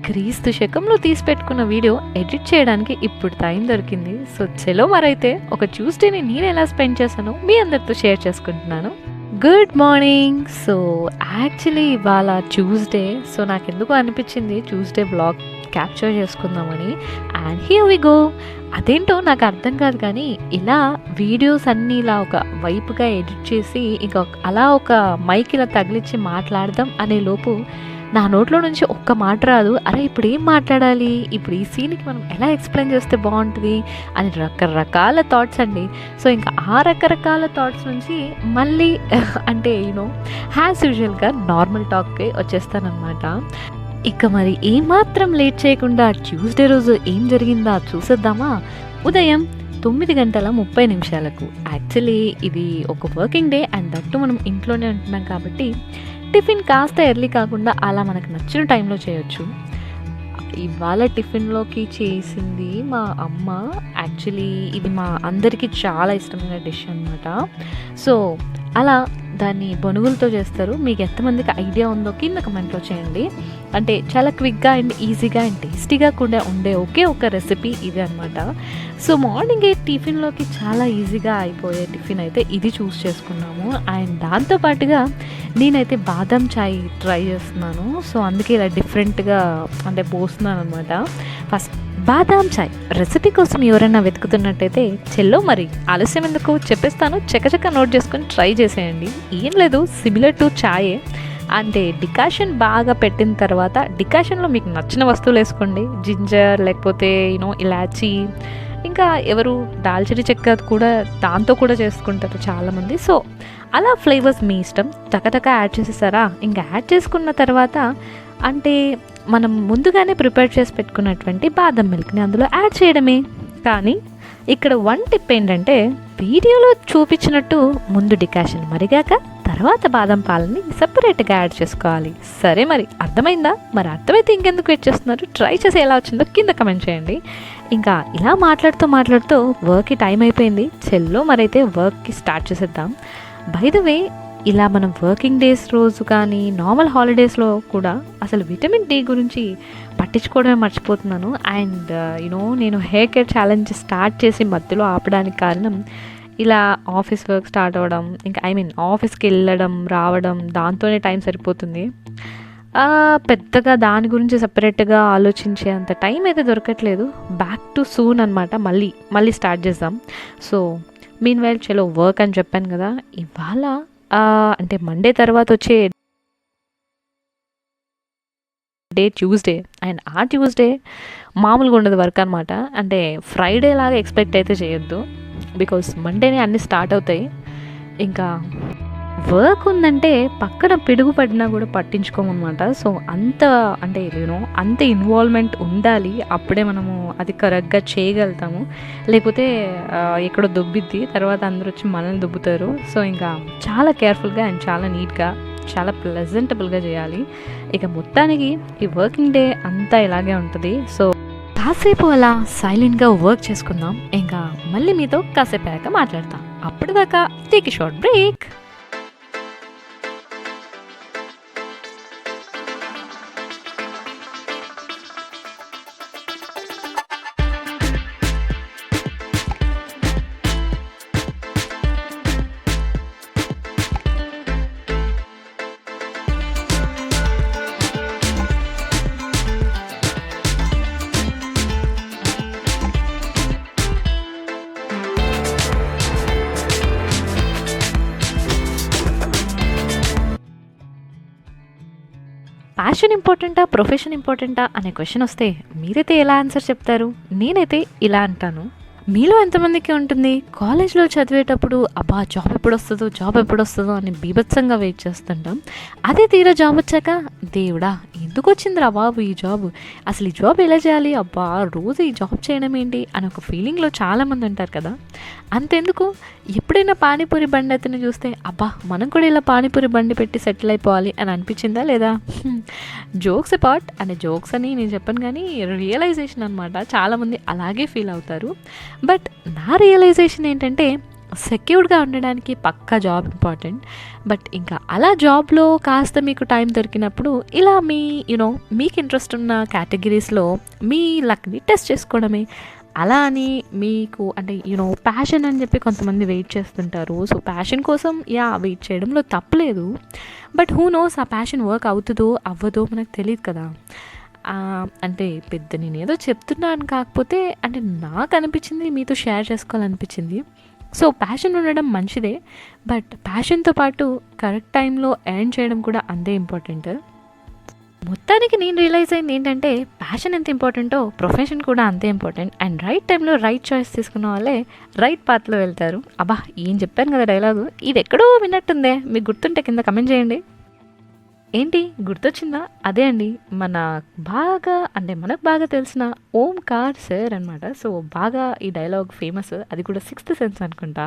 క్రీస్తు శకంలో తీసి పెట్టుకున్న వీడియో ఎడిట్ చేయడానికి ఇప్పుడు టైం దొరికింది. సో చలో మరైతే ఒక ట్యూస్డేని నేను ఎలా స్పెండ్ చేశానో మీ అందరితో షేర్ చేసుకుంటున్నాను. Good morning. సో యాక్చువల్లీ ఇవాళ ట్యూస్డే. సో నాకు ఎందుకు అనిపించింది ట్యూస్డే బ్లాగ్ క్యాప్చర్ చేసుకుందామని. And here we go. అదేంటో నాకు అర్థం కాదు, కానీ ఇలా వీడియోస్ అన్నీ ఇలా ఒక వైపుగా ఎడిట్ చేసి ఇంకా అలా ఒక మైక్ ఇలా తగిలించి మాట్లాడదాం అనే లోపు నా నోట్లో నుంచి ఒక్క మాట రాదు. అరే ఇప్పుడు ఏం మాట్లాడాలి, ఇప్పుడు ఈ సీన్కి మనం ఎలా ఎక్స్ప్లెయిన్ చేస్తే బాగుంటుంది అని రకరకాల థాట్స్ అండి. సో ఇంకా ఆ రకరకాల థాట్స్ నుంచి మళ్ళీ అంటే యాజ్ యూజువల్గా నార్మల్ టాక్కి వచ్చేస్తానమాట. ఇక మరి ఏమాత్రం లేట్ చేయకుండా ట్యూస్డే రోజు ఏం జరిగిందా చూసేద్దామా. ఉదయం 9:30 యాక్చువల్లీ ఇది ఒక వర్కింగ్ డే అండ్ దట్టు మనం ఇంట్లోనే ఉంటున్నాం కాబట్టి టిఫిన్ కాస్త ఎర్లీ కాకుండా అలా మనకు నచ్చిన టైంలో చేయొచ్చు. ఇవాళ టిఫిన్లోకి చేసింది మా అమ్మ. యాక్చువల్లీ ఇది మా అందరికీ చాలా ఇష్టమైన డిష్ అనమాట. సో అలా దాన్ని బొనుగులతో చేస్తారు. మీకు ఎంతమందికి ఐడియా ఉందో కింద కమెంట్లో చేయండి. అంటే చాలా క్విక్గా అండ్ ఈజీగా అండ్ టేస్టీగా కూడా ఉండే ఒకే ఒక రెసిపీ ఇది అనమాట. సో మార్నింగే టిఫిన్లోకి చాలా ఈజీగా అయిపోయే టిఫిన్ అయితే ఇది చూస్ చేసుకున్నాము. అండ్ దాంతోపాటుగా నేనైతే బాదం చాయ్ ట్రై చేస్తున్నాను. సో అందుకే ఇలా డిఫరెంట్గా అంటే పోస్తున్నాను అనమాట. ఫస్ట్ బాదాం చాయ్ రెసిపీ కోసం ఎవరైనా వెతుకుతున్నట్టయితే చెల్లో మరి ఆలస్యం ఎందుకు చెప్పేస్తాను. చకచక నోట్ చేసుకొని ట్రై చేసేయండి. ఏం లేదు, సిమిలర్ టు చాయే. అంటే డికాషన్ బాగా పెట్టిన తర్వాత డికాషన్లో మీకు నచ్చిన వస్తువులు వేసుకోండి. జింజర్ లేకపోతే ఇలాచీ, ఇంకా ఎవరు దాల్చిని చెక్క కూడా దాంతో కూడా చేసుకుంటారు చాలామంది. సో అలా ఫ్లేవర్స్ మీ ఇష్టం. టకటక యాడ్ చేసేసారా. ఇంకా యాడ్ చేసుకున్న తర్వాత అంటే మనం ముందుగానే ప్రిపేర్ చేసి పెట్టుకున్నటువంటి బాదం మిల్క్ని అందులో యాడ్ చేయడమే. కానీ ఇక్కడ వన్ టిప్ ఏంటంటే వీడియోలో చూపించినట్టు ముందు డికాషన్ మరిగాక తర్వాత బాదం పాలని సపరేట్గా యాడ్ చేసుకోవాలి. సరే మరి అర్థమైందా? మరి అర్థమైతే ఇంకెందుకు వెయిట్ చేస్తున్నారు? ట్రై చేసి ఎలా వచ్చిందో కింద కమెంట్ చేయండి. ఇంకా ఇలా మాట్లాడుతూ వర్క్కి టైం అయిపోయింది. చెల్లో మరైతే వర్క్కి స్టార్ట్ చేసేద్దాం. బై ద వే ఇలా మనం వర్కింగ్ డేస్ రోజు కానీ నార్మల్ హాలిడేస్లో కూడా అసలు విటమిన్ డి గురించి పట్టించుకోవడమే మర్చిపోతున్నాను. అండ్ నేను హెయిర్ కేర్ ఛాలెంజ్ స్టార్ట్ చేసి మధ్యలో ఆపడానికి కారణం ఇలా ఆఫీస్ వర్క్ స్టార్ట్ అవ్వడం, ఇంకా ఆఫీస్కి వెళ్ళడం రావడం, దాంతోనే టైం సరిపోతుంది. పెద్దగా దాని గురించి సపరేట్గా ఆలోచించే అంత టైం అయితే దొరకట్లేదు. బ్యాక్ టు సూన్ అనమాట. మళ్ళీ స్టార్ట్ చేద్దాం. సో మీన్ వైల్ చలో వర్క్ అని చెప్పాను కదా. ఇవాళ అంటే మండే తర్వాత వచ్చే డే ట్యూస్డే. అండ్ ఆ ట్యూస్డే మామూలుగా ఉండదు వర్క్ అనమాట. అంటే ఫ్రైడే లాగా ఎక్స్పెక్ట్ అయితే చేయొద్దు, బికాస్ మండేనే అన్నీ స్టార్ట్ అవుతాయి. ఇంకా వర్క్ ఉందంటే పక్కన పిడుగు పడినా కూడా పట్టించుకోమన్నమాట. సో అంత అంటే అంత ఇన్వాల్వ్మెంట్ ఉండాలి. అప్పుడే మనము అది కరెక్ట్గా చేయగలుగుతాము. లేకపోతే ఎక్కడో దొబ్బిద్ది, తర్వాత అందరూ వచ్చి మనల్ని దొబ్బుతారు. సో ఇంకా చాలా కేర్ఫుల్గా అండ్ చాలా నీట్గా చాలా ప్లెజెంటబుల్గా చేయాలి. ఇక మొత్తానికి ఈ వర్కింగ్ డే అంతా ఇలాగే ఉంటుంది. సో కాసేపు అలా సైలెంట్గా వర్క్ చేసుకుందాం. ఇంకా మళ్ళీ మీతో కాసేపు అయ్యాక మాట్లాడతాం. అప్పటిదాకా take a short break. Passion ఇంపార్టెంటా ప్రొఫెషన్ ఇంపార్టెంటా అనే క్వశ్చన్ వస్తే మీరైతే ఎలా ఆన్సర్ చెప్తారు? నేనైతే ఇలా అంటాను. మీలో ఎంతమందికి ఉంటుంది కాలేజ్లో చదివేటప్పుడు అబ్బా జాబ్ ఎప్పుడు వస్తుందో అని బీభత్సంగా వెయిట్ చేస్తుంటాం. అదే తీరా జాబ్ వచ్చాక దేవుడా ఎందుకు వచ్చిందిరా బాబు ఈ జాబ్, అసలు ఈ జాబ్ ఎలా చేయాలి, అబ్బా రోజు ఈ జాబ్ చేయడం ఏంటి అని ఒక ఫీలింగ్లో చాలామంది ఉంటారు కదా. అంతెందుకు ఎప్పుడైనా పానీపూరి బండి అతను చూస్తే అబ్బా మనం కూడా ఇలా పానీపూరి బండి పెట్టి సెటిల్ అయిపోవాలి అని అనిపించిందా లేదా? జోక్స్ అపార్ట్ అంటే జోక్స్ అని నేను చెప్పను, కానీ రియలైజేషన్ అనమాట. చాలామంది అలాగే ఫీల్ అవుతారు. బట్ నా రియలైజేషన్ ఏంటంటే సెక్యూర్డ్గా ఉండడానికి పక్కా జాబ్ ఇంపార్టెంట్. బట్ ఇంకా అలా జాబ్లో కాస్త మీకు టైం దొరికినప్పుడు ఇలా మీ మీకు ఇంట్రెస్ట్ ఉన్న కేటగిరీస్లో మీ లక్ని టెస్ట్ చేసుకోవడమే. అలా అని మీకు అంటే ప్యాషన్ అని చెప్పి కొంతమంది వెయిట్ చేస్తుంటారు. సో ప్యాషన్ కోసం వెయిట్ చేయడంలో తప్పలేదు. బట్ హూ నోస్ ఆ ప్యాషన్ వర్క్ అవుతుందో అవ్వదో మనకు తెలియదు కదా. అంటే పెద్ద నేనేదో చెప్తున్నాను, కాకపోతే అంటే నాకు అనిపించింది మీతో షేర్ చేసుకోవాలనిపించింది. సో ప్యాషన్ ఉండడం మంచిదే, బట్ ప్యాషన్తో పాటు కరెక్ట్ టైంలో ఎర్న్ చేయడం కూడా అంతే ఇంపార్టెంట్. మొత్తానికి నేను రియలైజ్ అయింది ఏంటంటే, ప్యాషన్ ఎంత ఇంపార్టెంటో ప్రొఫెషన్ కూడా అంతే ఇంపార్టెంట్. అండ్ రైట్ టైంలో రైట్ చాయిస్ తీసుకున్న వాళ్ళే రైట్ పాత్లో వెళ్తారు. అబ్బా ఏం చెప్పాను కదా డైలాగు, ఇది ఎక్కడో విన్నట్టుందే. మీకు గుర్తుంటే కింద కమెంట్ చేయండి. ఏంటి గుర్తొచ్చిందా? అదే అండి, మనకు బాగా తెలిసిన ఓంకార్ సార్ అనమాట. సో బాగా ఈ డైలాగ్ ఫేమస్, అది కూడా సిక్స్త్ సెన్స్ అనుకుంటా.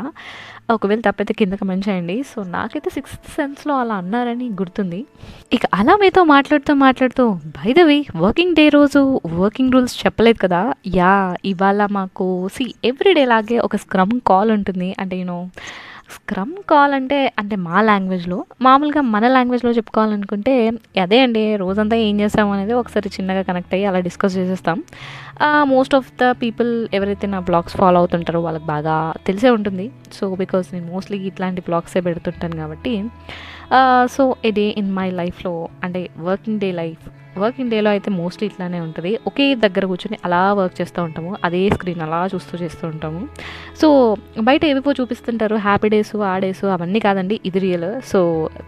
ఒకవేళ తప్పైతే కింద కమెంట్ చేయండి. సో నాకైతే సిక్స్త్ సెన్స్లో అలా అన్నారని గుర్తుంది. ఇక అలా మీతో మాట్లాడుతూ by the way working day రోజు వర్కింగ్ రూల్స్ చెప్పలేదు కదా. ఇవాళ మాకు ఎవ్రీడే లాగే ఒక స్క్రమ్ కాల్ ఉంటుంది. అంటే స్క్రమ్ కాల్ అంటే మా లాంగ్వేజ్లో, మామూలుగా మన లాంగ్వేజ్లో చెప్పుకోవాలనుకుంటే అదే అండి, రోజంతా ఏం చేస్తాము అనేది ఒకసారి చిన్నగా కనెక్ట్ అయ్యి అలా డిస్కస్ చేసేస్తాం. మోస్ట్ ఆఫ్ ద పీపుల్ ఎవరైతే నా బ్లాగ్స్ ఫాలో అవుతుంటారో వాళ్ళకి బాగా తెలిసే ఉంటుంది. సో బికాజ్ నేను మోస్ట్లీ ఇట్లాంటి బ్లాగ్సే పెడుతుంటాను కాబట్టి. So A day in my లైఫ్లో అంటే వర్కింగ్ డేలో అయితే మోస్ట్లీ ఇట్లానే ఉంటుంది. ఒకే దగ్గర కూర్చొని అలా వర్క్ చేస్తూ ఉంటాము, అదే స్క్రీన్ అలా చేస్తూ ఉంటాము. సో బయట ఏవిపో చూపిస్తుంటారు హ్యాపీ డేస్ ఆ డేస్, అవన్నీ కాదండి, ఇది రియల్. సో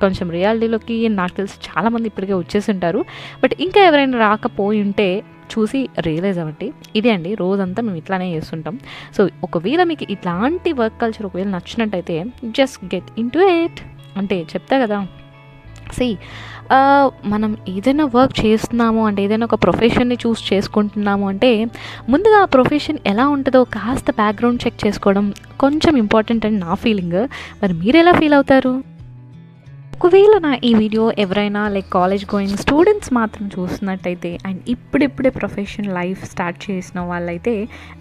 కొంచెం రియాలిటీలోకి నాకు తెలిసి చాలామంది ఇప్పటికే వచ్చేసి ఉంటారు. బట్ ఇంకా ఎవరైనా రాకపోయి ఉంటే చూసి రియలైజ్ అవ్వండి. ఇదే అండి, రోజంతా మేము ఇట్లానే చేస్తుంటాం. సో ఒకవేళ మీకు ఇట్లాంటి వర్క్ కల్చర్ ఒకవేళ నచ్చినట్టయితే just get in to it. అంటే చెప్తా కదా, మనం ఏదైనా వర్క్ చేస్తున్నాము అంటే, ఏదైనా ఒక ప్రొఫెషన్ని చూస్ చేసుకుంటున్నాము అంటే, ముందుగా ఆ ప్రొఫెషన్ ఎలా ఉంటుందో కాస్త బ్యాక్గ్రౌండ్ చెక్ చేసుకోవడం కొంచెం ఇంపార్టెంట్ అని నా ఫీలింగ్. మరి మీరు ఎలా ఫీల్ అవుతారు? ఒకవేళ నా ఈ వీడియో ఎవరైనా కాలేజ్ గోయింగ్ స్టూడెంట్స్ మాత్రం చూస్తున్నట్టయితే, అండ్ ఇప్పుడిప్పుడే ప్రొఫెషన్ లైఫ్ స్టార్ట్ చేసిన వాళ్ళైతే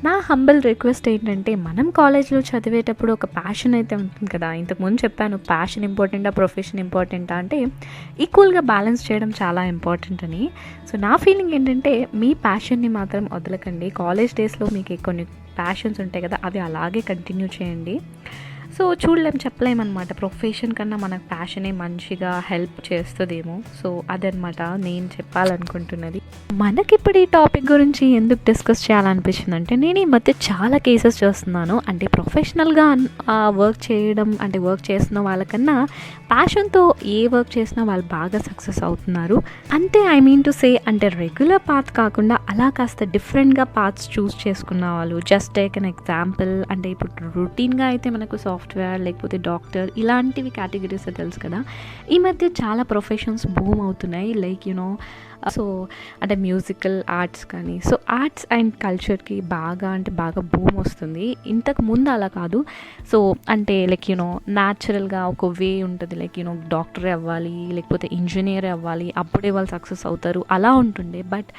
నా హంబల్ రిక్వెస్ట్ ఏంటంటే, మనం కాలేజ్లో చదివేటప్పుడు ఒక ప్యాషన్ అయితే ఉంటుంది కదా. ఇంతకుముందు చెప్పాను ప్యాషన్ ఇంపార్టెంటా ప్రొఫెషన్ ఇంపార్టెంటా అంటే, ఈక్వల్గా బ్యాలెన్స్ చేయడం చాలా ఇంపార్టెంట్ అని. సో నా ఫీలింగ్ ఏంటంటే, మీ ప్యాషన్ని మాత్రం వదలకండి. కాలేజ్ డేస్లో మీకు కొన్ని ప్యాషన్స్ ఉంటాయి కదా, అవి అలాగే కంటిన్యూ చేయండి. సో చెప్పలేమన్నమాట, ప్రొఫెషన్ కన్నా మనకు ప్యాషనే మంచిగా హెల్ప్ చేస్తుందేమో. సో అదనమాట నేను చెప్పాలనుకుంటున్నది. మనకిప్పుడు ఈ టాపిక్ గురించి ఎందుకు డిస్కస్ చేయాలనిపించింది అంటే, నేను ఈ మధ్య చాలా కేసెస్ చూస్తున్నాను. అంటే ప్రొఫెషనల్గా వర్క్ చేయడం అంటే వర్క్ చేస్తున్న వాళ్ళకన్నా ప్యాషన్తో ఏ వర్క్ చేసినా వాళ్ళు బాగా సక్సెస్ అవుతున్నారు. ఐ మీన్ టు సే, అంటే రెగ్యులర్ పాత్ కాకుండా అలా కాస్త డిఫరెంట్గా పాత్స్ చూస్ చేసుకున్న వాళ్ళు. జస్ట్ టేక్ అన్ ఎగ్జాంపుల్, అంటే ఇప్పుడు రొటీన్గా అయితే మనకు సాఫ్ట్వేర్ లేకపోతే డాక్టర్ ఇలాంటివి కేటగిరీస్ తెలుసు కదా. ఈ మధ్య చాలా ప్రొఫెషన్స్ బూమ్ అవుతున్నాయి. సో అంటే మ్యూజికల్ ఆర్ట్స్ కానీ, సో ఆర్ట్స్ అండ్ కల్చర్కి బాగా బూమ్ వస్తుంది. ఇంతకు ముందు అలా కాదు. సో అంటే న్యాచురల్గా ఒక వే ఉంటుంది. డాక్టర్ అవ్వాలి లేకపోతే ఇంజనీర్ అవ్వాలి, అప్పుడే వాళ్ళు సక్సెస్ అవుతారు, అలా ఉంటుండే. But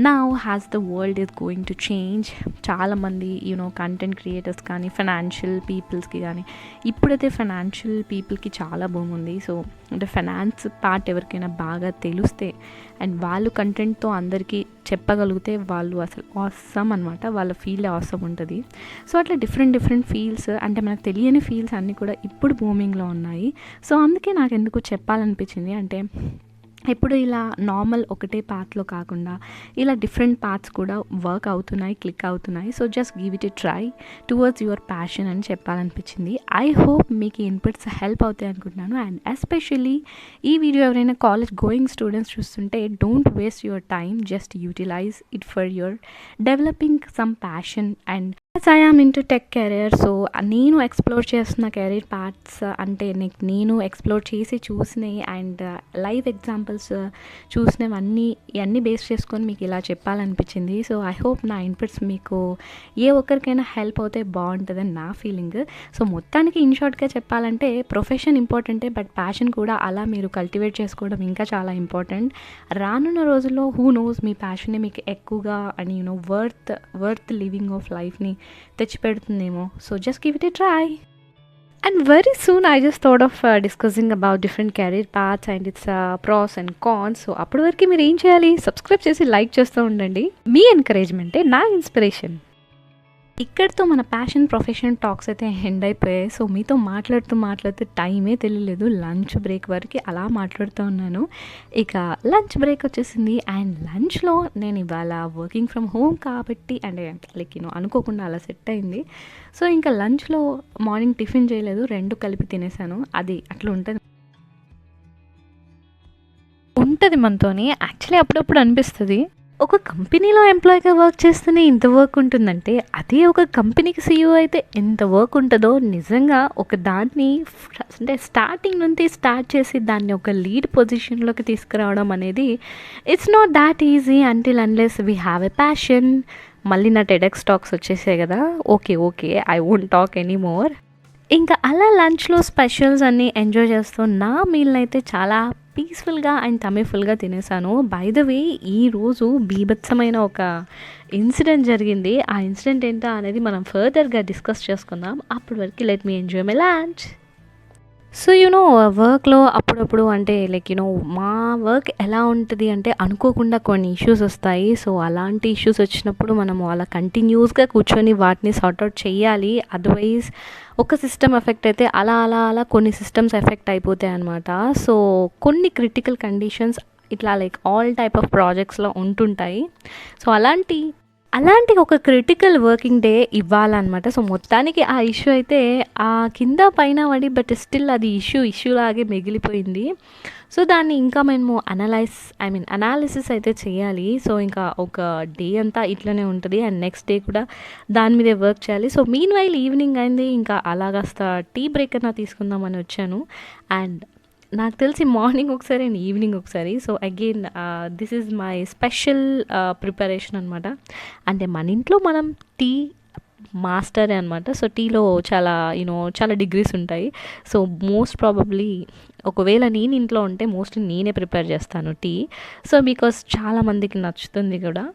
now has the world is going to change. చాలామంది కంటెంట్ క్రియేటర్స్ కానీ, ఫైనాన్షియల్ పీపుల్స్కి కానీ, ఇప్పుడైతే ఫైనాన్షియల్ పీపుల్కి చాలా భూమి ఉంది. సో అంటే ఫైనాన్స్ పార్ట్ ఎవరికైనా బాగా తెలిస్తే అండ్ వాళ్ళు కంటెంట్తో అందరికీ చెప్పగలిగితే వాళ్ళు అసలు ఆసమ్ అనమాట, వాళ్ళ ఫీల్ ఆసమ్ ఉంటుంది. సో అట్లా డిఫరెంట్ ఫీల్స్, అంటే మనకు తెలియని ఫీల్స్ అన్నీ కూడా ఇప్పుడు బూమింగ్లో ఉన్నాయి. సో అందుకే నాకు ఎందుకు చెప్పాలనిపించింది అంటే, ఇప్పుడు ఇలా నార్మల్ ఒకటే పాత్లో కాకుండా ఇలా డిఫరెంట్ పాత్స్ కూడా వర్క్ అవుతున్నాయి, క్లిక్ అవుతున్నాయి. So just give it a try towards your passion అని చెప్పాలనిపించింది. ఐ హోప్ మీకు ఇన్పుట్స్ హెల్ప్ అవుతాయి అనుకుంటున్నాను. అండ్ ఎస్పెషల్లీ ఈ వీడియో ఎవరైనా కాలేజ్ గోయింగ్ స్టూడెంట్స్ చూస్తుంటే, don't waste your time, just utilize it for your developing some passion. And I am into tech career. So నేను explore చేస్తున్న career parts అంటే నేను explore చేసి చూసినవి అండ్ లైవ్ ఎగ్జాంపుల్స్ ఇవన్నీ base చేసుకొని మీకు ఇలా చెప్పాలనిపించింది. సో ఐ హోప్ నా ఇన్పుట్స్ మీకు ఏ ఒక్కరికైనా హెల్ప్ అవుతే బాగుంటుందని నా ఫీలింగ్. సో మొత్తానికి ఇన్ షార్ట్గా చెప్పాలంటే, ప్రొఫెషన్ ఇంపార్టెంటే, బట్ ప్యాషన్ కూడా అలా మీరు కల్టివేట్ చేసుకోవడం ఇంకా చాలా ఇంపార్టెంట్. రానున్న రోజుల్లో హూ నోస్, మీ ప్యాషనే మీకు ఎక్కువగా అని వర్త్ లివింగ్ ఆఫ్ లైఫ్ని తెచ్చిపెడుతుందేమో. So just give it a try. And very soon I just thought of discussing about different career paths and its pros and cons. So అప్పటి వరకు మీరు ఏం చేయాలి, సబ్స్క్రైబ్ చేసి లైక్ చేస్తూ ఉండండి. మీ ఎంకరేజ్మెంటే నా ఇన్స్పిరేషన్. ఇక్కడితో మన ప్యాషన్ ప్రొఫెషన్ టాక్స్ అయితే ఎండ్ అయిపోయాయి. సో మీతో మాట్లాడుతూ టైమే తెలియలేదు. లంచ్ బ్రేక్ వరకు అలా మాట్లాడుతూ ఉన్నాను. ఇక లంచ్ బ్రేక్ వచ్చేసింది. అండ్ లంచ్లో నేను ఇవాళ వర్కింగ్ ఫ్రమ్ హోమ్ కాబట్టి అంటే లైక్ అనుకోకుండా అలా సెట్ అయింది. సో ఇంకా లంచ్లో మార్నింగ్ టిఫిన్ చేయలేదు, 2 కలిపి తినేసాను. అది అట్లా ఉంటుంది మనతోని. యాక్చువల్లీ అప్పుడప్పుడు అనిపిస్తుంది, ఒక కంపెనీలో ఎంప్లాయీగా వర్క్ చేస్తేనే ఇంత వర్క్ ఉంటుందంటే అదే ఒక కంపెనీకి సీఈఓ అయితే ఎంత వర్క్ ఉంటుందో. నిజంగా ఒక దాన్ని అంటే స్టార్టింగ్ నుంచి స్టార్ట్ చేసి దాన్ని ఒక లీడ్ పొజిషన్లోకి తీసుకురావడం అనేది it's not that easy until unless we have a passion. మళ్ళీ నా టెడెక్స్ టాక్స్ వచ్చేసాయి కదా, okay I won't talk any more. ఇంకా అలా లంచ్లో స్పెషల్స్ అన్నీ ఎంజాయ్ చేస్తూ నా మీల్ని అయితే చాలా పీస్ఫుల్గా అండ్ తమిఫుల్గా తినేసాను. బై ద వే ఈరోజు బీభత్సమైన ఒక ఇన్సిడెంట్ జరిగింది. ఆ ఇన్సిడెంట్ ఏంటో అనేది మనం ఫర్దర్గా డిస్కస్ చేసుకుందాం. అప్పటి వరకు let me enjoy my lunch. So వర్క్లో అప్పుడప్పుడు అంటే లైక్ మా వర్క్ ఎలా ఉంటుంది అంటే అనుకోకుండా కొన్ని ఇష్యూస్ వస్తాయి. సో అలాంటి ఇష్యూస్ వచ్చినప్పుడు మనము అలా కంటిన్యూస్గా కూర్చొని వాటిని సార్ట్అవుట్ చేయాలి. అదర్వైజ్ ఒక సిస్టమ్ ఎఫెక్ట్ అయితే అలా కొన్ని సిస్టమ్స్ ఎఫెక్ట్ అయిపోతాయి అన్నమాట. సో కొన్ని క్రిటికల్ కండిషన్స్ ఇట్లా లైక్ ఆల్ టైప్ ఆఫ్ ప్రాజెక్ట్స్లో ఉంటుంటాయి. సో అలాంటి ఒక క్రిటికల్ వర్కింగ్ డే ఇవ్వాలన్నమాట. సో మొత్తానికి ఆ ఇష్యూ అయితే ఆ కింద పైన పడి బట్ స్టిల్ అది ఇష్యూ లాగే మిగిలిపోయింది. సో దాన్ని ఇంకా మేము అనాలిసిస్ అయితే చేయాలి. సో ఇంకా ఒక డే అంతా ఇట్లనే ఉంటుంది అండ్ నెక్స్ట్ డే కూడా దాని మీదే వర్క్ చేయాలి. సో మీన్ వైల్ ఈవినింగ్ అయింది, ఇంకా అలాగస్త టీ బ్రేక్ అన్నా తీసుకుందామని వచ్చాను. అండ్ నాకు తెలిసి మార్నింగ్ ఒకసారి అండ్ ఈవినింగ్ ఒకసారి. So again this is my special preparation అనమాట. అంటే మన ఇంట్లో మనం టీ మాస్టరే అనమాట. సో టీలో చాలా డిగ్రీస్ ఉంటాయి. సో మోస్ట్ ప్రాబబ్లీ ఒకవేళ నేను ఇంట్లో ఉంటే మోస్ట్లీ నేనే ప్రిపేర్ చేస్తాను టీ. సో బికాస్ చాలామందికి నచ్చుతుంది కూడా.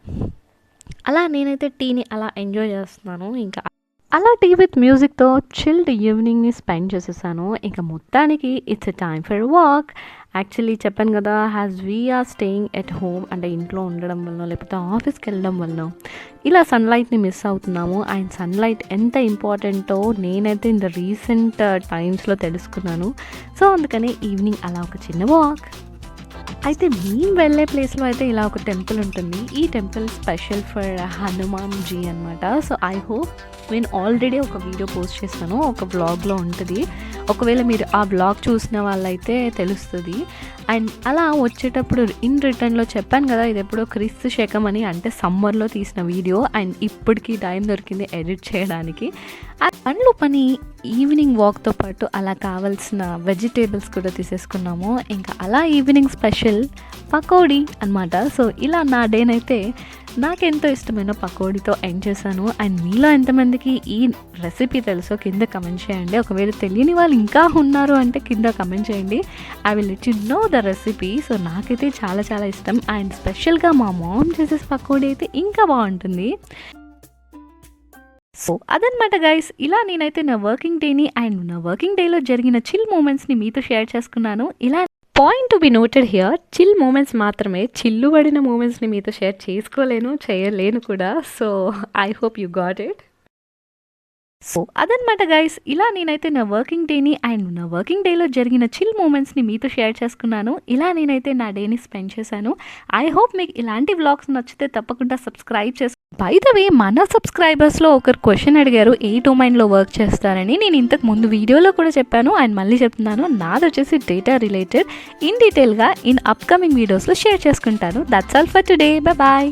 అలా నేనైతే టీని అలా ఎంజాయ్ చేస్తున్నాను. ఇంకా అలా టీ విత్ మ్యూజిక్తో చిల్డ్ ఈవినింగ్ని స్పెండ్ చేసేసాను. ఇంకా మొత్తానికి it's a time for walk. Actually చెప్పాను కదా, as we are staying at home అంటే ఇంట్లో ఉండడం వల్ల లేకపోతే ఆఫీస్కి వెళ్ళడం వల్ల ఇలా సన్లైట్ని మిస్ అవుతున్నాము. అండ్ సన్లైట్ ఎంత ఇంపార్టెంటో నేనైతే ఇన్ ద రీసెంట్ టైమ్స్లో తెలుసుకున్నాను. సో అందుకని ఈవినింగ్ అలా ఒక చిన్న వాక్. అయితే మేము వెళ్ళే ప్లేస్లో అయితే ఇలా ఒక టెంపుల్ ఉంటుంది. ఈ temple special for Hanuman ji అనమాట. సో ఐ హోప్ నేను ఆల్రెడీ ఒక వీడియో పోస్ట్ చేస్తాను, ఒక వ్లాగ్లో ఉంటుంది. ఒకవేళ మీరు ఆ వ్లాగ్ చూసిన వాళ్ళైతే తెలుస్తుంది. అండ్ అలా వచ్చేటప్పుడు ఇన్ రిటర్న్లో చెప్పాను కదా, ఇది ఎప్పుడో క్రిస్తు శకం అని, అంటే సమ్మర్లో తీసిన వీడియో. అండ్ ఇప్పటికీ టైం దొరికింది ఎడిట్ చేయడానికి. ఆ పని ఈవినింగ్ వాక్తో పాటు అలా కావాల్సిన వెజిటేబుల్స్ కూడా తీసేసుకున్నాము. ఇంకా అలా ఈవినింగ్ స్పెషల్ పకోడీ అనమాట. సో ఇలా నా డేనైతే నాకెంతో ఇష్టమైన పకోడీతో ఎండ్ చేశాను. అండ్ మీలో ఎంతమందికి ఈ రెసిపీ తెలుసో కింద కమెంట్ చేయండి. ఒకవేళ తెలియని వాళ్ళు ఇంకా ఉన్నారు అంటే కింద కమెంట్ చేయండి. I will let you know the recipe. So నాకైతే చాలా చాలా ఇష్టం. అండ్ స్పెషల్గా మా మామ్ చేసే పకోడీ అయితే ఇంకా బాగుంటుంది. సో అదనమాట గైస్, ఇలా నేనైతే నా వర్కింగ్ డేని అండ్ నా వర్కింగ్ డేలో జరిగిన చిల్ మూమెంట్స్ని మీతో షేర్ చేసుకున్నాను. ఇలా point to be noted here, chill moments మాత్రమే, చిల్లు పడిన మూమెంట్స్ని మీతో షేర్ చేయలేను కూడా. So I hope you got it. So అదనమాట గైస్, ఇలా నేనైతే నా వర్కింగ్ డేని అండ్ నా వర్కింగ్ డేలో జరిగిన చిల్ మూమెంట్స్ని మీతో షేర్ చేసుకున్నాను. ఇలా నేనైతే నా డేని స్పెండ్ చేశాను. ఐ హోప్ మీకు ఇలాంటి వ్లాగ్స్ నచ్చితే తప్పకుండా సబ్స్క్రైబ్ చేసుకోండి. బై ద వే, మన సబ్స్క్రైబర్స్లో ఒకరు క్వశ్చన్ అడిగారు ఏ డొమైన్లో వర్క్ చేస్తారని. నేను ఇంతకు ముందు వీడియోలో కూడా చెప్పాను అండ్ మళ్ళీ చెప్తున్నాను. నాది వచ్చేసి డేటా రిలేటెడ్. ఇన్ డీటెయిల్గా ఇన్ అప్కమింగ్ వీడియోస్లో షేర్ చేసుకుంటాను. That's all for today. Bye.